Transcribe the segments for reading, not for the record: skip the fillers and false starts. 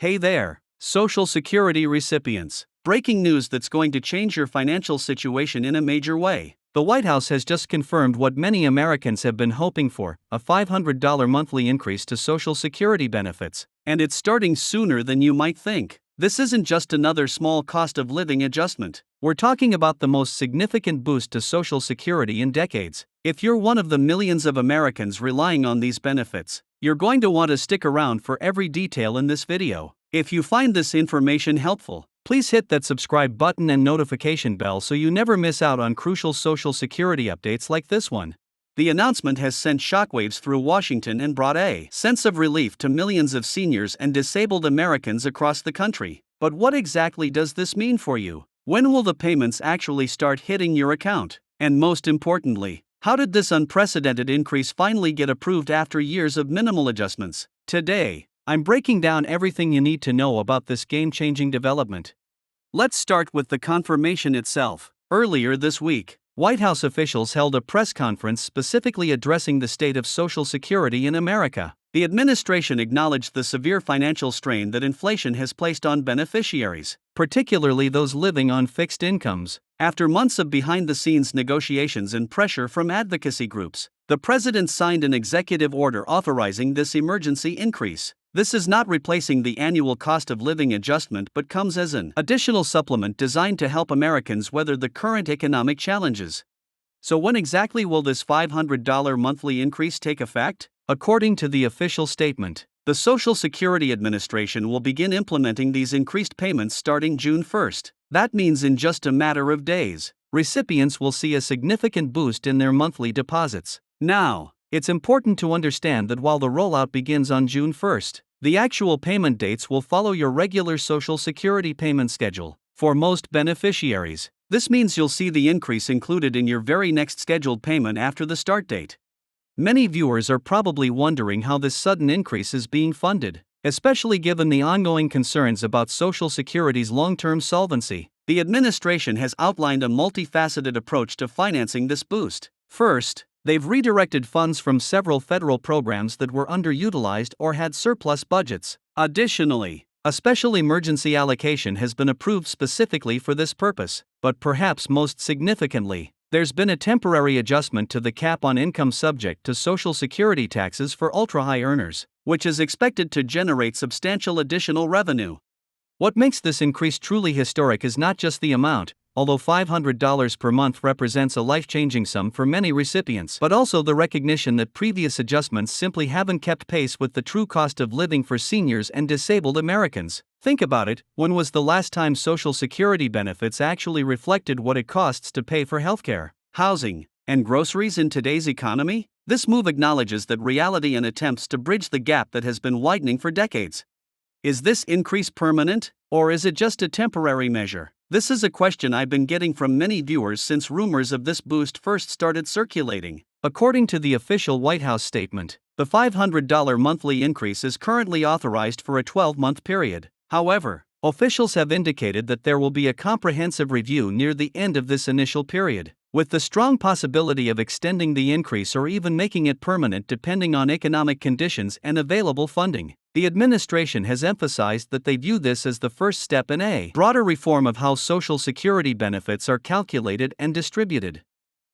Hey there, Social Security recipients. Breaking news that's going to change your financial situation in a major way. The White House has just confirmed what many Americans have been hoping for, a $500 monthly increase to Social Security benefits. And it's starting sooner than you might think. This isn't just another small cost of living adjustment. We're talking about the most significant boost to Social Security in decades. If you're one of the millions of Americans relying on these benefits, you're going to want to stick around for every detail in this video. If you find this information helpful, please hit that subscribe button and notification bell so you never miss out on crucial Social Security updates like this one. The announcement has sent shockwaves through Washington and brought a sense of relief to millions of seniors and disabled Americans across the country. But what exactly does this mean for you? When will the payments actually start hitting your account? And most importantly, how did this unprecedented increase finally get approved after years of minimal adjustments? Today, I'm breaking down everything you need to know about this game-changing development. Let's start with the confirmation itself. Earlier this week, White House officials held a press conference specifically addressing the state of Social Security in America. The administration acknowledged the severe financial strain that inflation has placed on beneficiaries, particularly those living on fixed incomes. After months of behind-the-scenes negotiations and pressure from advocacy groups, the president signed an executive order authorizing this emergency increase. This is not replacing the annual cost of living adjustment but comes as an additional supplement designed to help Americans weather the current economic challenges. So when exactly will this $500 monthly increase take effect? According to the official statement, the Social Security Administration will begin implementing these increased payments starting June 1st. That means in just a matter of days, recipients will see a significant boost in their monthly deposits. Now, it's important to understand that while the rollout begins on June 1st, the actual payment dates will follow your regular Social Security payment schedule. For most beneficiaries, this means you'll see the increase included in your very next scheduled payment after the start date. Many viewers are probably wondering how this sudden increase is being funded, especially given the ongoing concerns about Social Security's long-term solvency. The administration has outlined a multifaceted approach to financing this boost. First, they've redirected funds from several federal programs that were underutilized or had surplus budgets. Additionally, a special emergency allocation has been approved specifically for this purpose. But perhaps most significantly, there's been a temporary adjustment to the cap on income subject to Social Security taxes for ultra-high earners, which is expected to generate substantial additional revenue. What makes this increase truly historic is not just the amount, although $500 per month represents a life-changing sum for many recipients, but also the recognition that previous adjustments simply haven't kept pace with the true cost of living for seniors and disabled Americans. Think about it, when was the last time Social Security benefits actually reflected what it costs to pay for healthcare, housing, and groceries in today's economy? This move acknowledges that reality and attempts to bridge the gap that has been widening for decades. Is this increase permanent, or is it just a temporary measure? This is a question I've been getting from many viewers since rumors of this boost first started circulating. According to the official White House statement, the $500 monthly increase is currently authorized for a 12-month period. However, officials have indicated that there will be a comprehensive review near the end of this initial period, with the strong possibility of extending the increase or even making it permanent depending on economic conditions and available funding. The administration has emphasized that they view this as the first step in a broader reform of how Social Security benefits are calculated and distributed.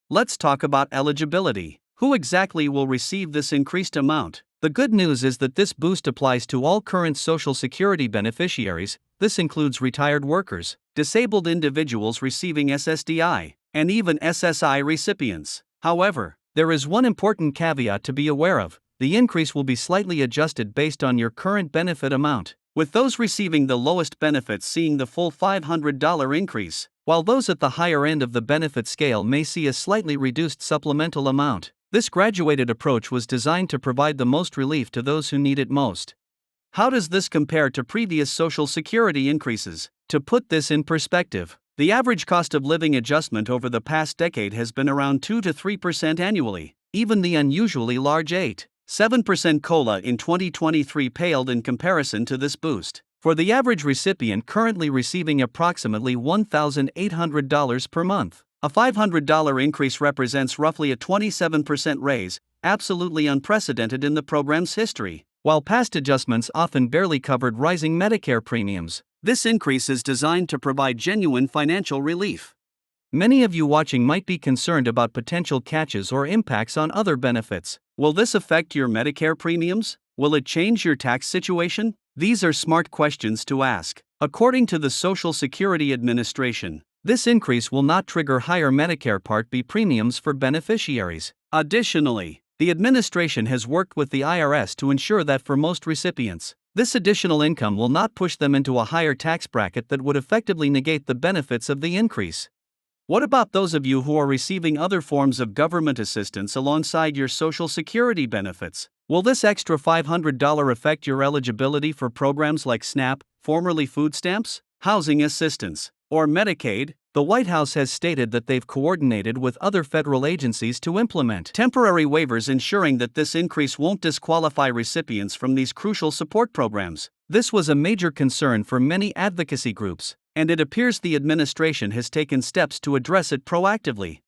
Let's talk about eligibility. Who exactly will receive this increased amount? The good news is that this boost applies to all current Social Security beneficiaries. This includes retired workers, disabled individuals receiving SSDI, and even SSI recipients. However, there is one important caveat to be aware of. The increase will be slightly adjusted based on your current benefit amount, with those receiving the lowest benefits seeing the full $500 increase, while those at the higher end of the benefit scale may see a slightly reduced supplemental amount. This graduated approach was designed to provide the most relief to those who need it most. How does this compare to previous Social Security increases? To put this in perspective, the average cost of living adjustment over the past decade has been around 2 to 3% annually. Even the unusually large 7% COLA in 2023 paled in comparison to this boost. For the average recipient currently receiving approximately $1,800 per month, a $500 increase represents roughly a 27% raise, absolutely unprecedented in the program's history. While past adjustments often barely covered rising Medicare premiums, this increase is designed to provide genuine financial relief. Many of you watching might be concerned about potential catches or impacts on other benefits. Will this affect your Medicare premiums? Will it change your tax situation? These are smart questions to ask. According to the Social Security Administration, this increase will not trigger higher Medicare Part B premiums for beneficiaries. Additionally, the administration has worked with the IRS to ensure that for most recipients, this additional income will not push them into a higher tax bracket that would effectively negate the benefits of the increase. What about those of you who are receiving other forms of government assistance alongside your Social Security benefits? Will this extra $500 affect your eligibility for programs like SNAP, formerly food stamps, housing assistance, or Medicaid? The White House has stated that they've coordinated with other federal agencies to implement temporary waivers, ensuring that this increase won't disqualify recipients from these crucial support programs. This was a major concern for many advocacy groups, and it appears the administration has taken steps to address it proactively.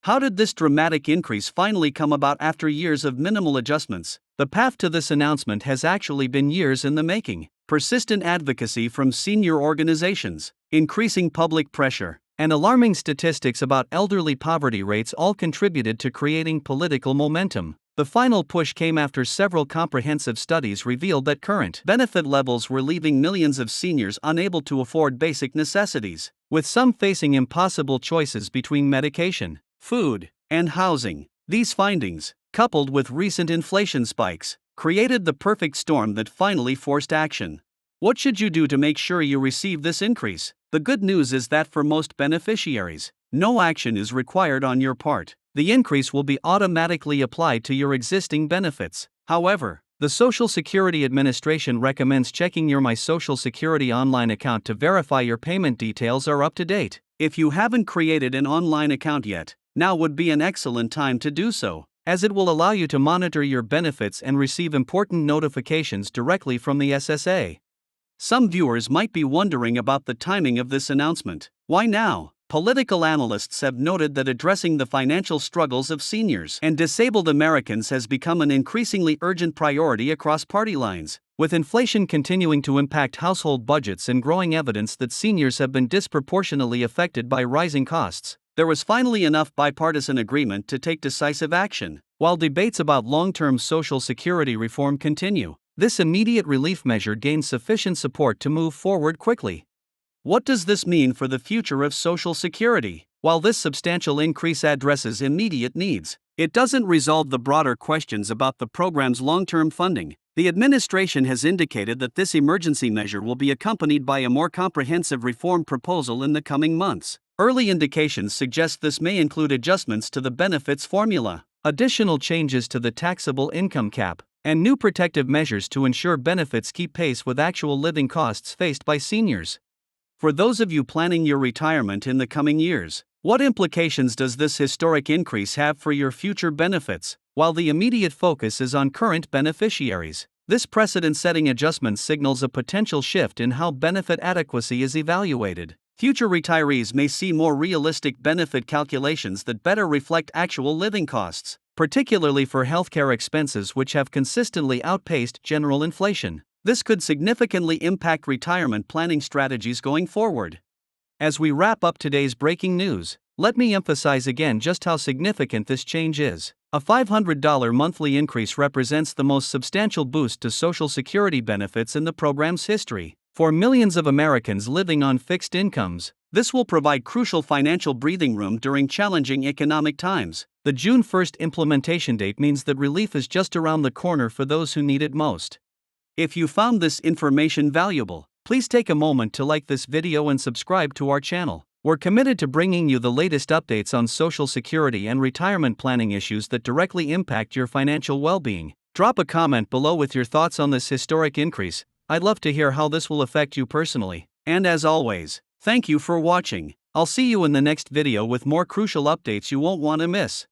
How did this dramatic increase finally come about after years of minimal adjustments? The path to this announcement has actually been years in the making. Persistent advocacy from senior organizations, increasing public pressure, and alarming statistics about elderly poverty rates all contributed to creating political momentum. The final push came after several comprehensive studies revealed that current benefit levels were leaving millions of seniors unable to afford basic necessities, with some facing impossible choices between medication, food, and housing. These findings, coupled with recent inflation spikes, created the perfect storm that finally forced action. What should you do to make sure you receive this increase? The good news is that for most beneficiaries, no action is required on your part. The increase will be automatically applied to your existing benefits. However, the Social Security Administration recommends checking your My Social Security online account to verify your payment details are up to date. If you haven't created an online account yet, now would be an excellent time to do so, as it will allow you to monitor your benefits and receive important notifications directly from the SSA. Some viewers might be wondering about the timing of this announcement. Why now? Political analysts have noted that addressing the financial struggles of seniors and disabled Americans has become an increasingly urgent priority across party lines. With inflation continuing to impact household budgets and growing evidence that seniors have been disproportionately affected by rising costs, there was finally enough bipartisan agreement to take decisive action. While debates about long-term Social Security reform continue, this immediate relief measure gained sufficient support to move forward quickly. What does this mean for the future of Social Security? While this substantial increase addresses immediate needs, it doesn't resolve the broader questions about the program's long-term funding. The administration has indicated that this emergency measure will be accompanied by a more comprehensive reform proposal in the coming months. Early indications suggest this may include adjustments to the benefits formula, additional changes to the taxable income cap, and new protective measures to ensure benefits keep pace with actual living costs faced by seniors. For those of you planning your retirement in the coming years, what implications does this historic increase have for your future benefits? While the immediate focus is on current beneficiaries, this precedent-setting adjustment signals a potential shift in how benefit adequacy is evaluated. Future retirees may see more realistic benefit calculations that better reflect actual living costs, particularly for healthcare expenses which have consistently outpaced general inflation. This could significantly impact retirement planning strategies going forward. As we wrap up today's breaking news, let me emphasize again just how significant this change is. A $500 monthly increase represents the most substantial boost to Social Security benefits in the program's history. For millions of Americans living on fixed incomes, this will provide crucial financial breathing room during challenging economic times. The June 1st implementation date means that relief is just around the corner for those who need it most. If you found this information valuable, please take a moment to like this video and subscribe to our channel. We're committed to bringing you the latest updates on Social Security and retirement planning issues that directly impact your financial well-being. Drop a comment below with your thoughts on this historic increase. I'd love to hear how this will affect you personally. And as always, thank you for watching. I'll see you in the next video with more crucial updates you won't want to miss.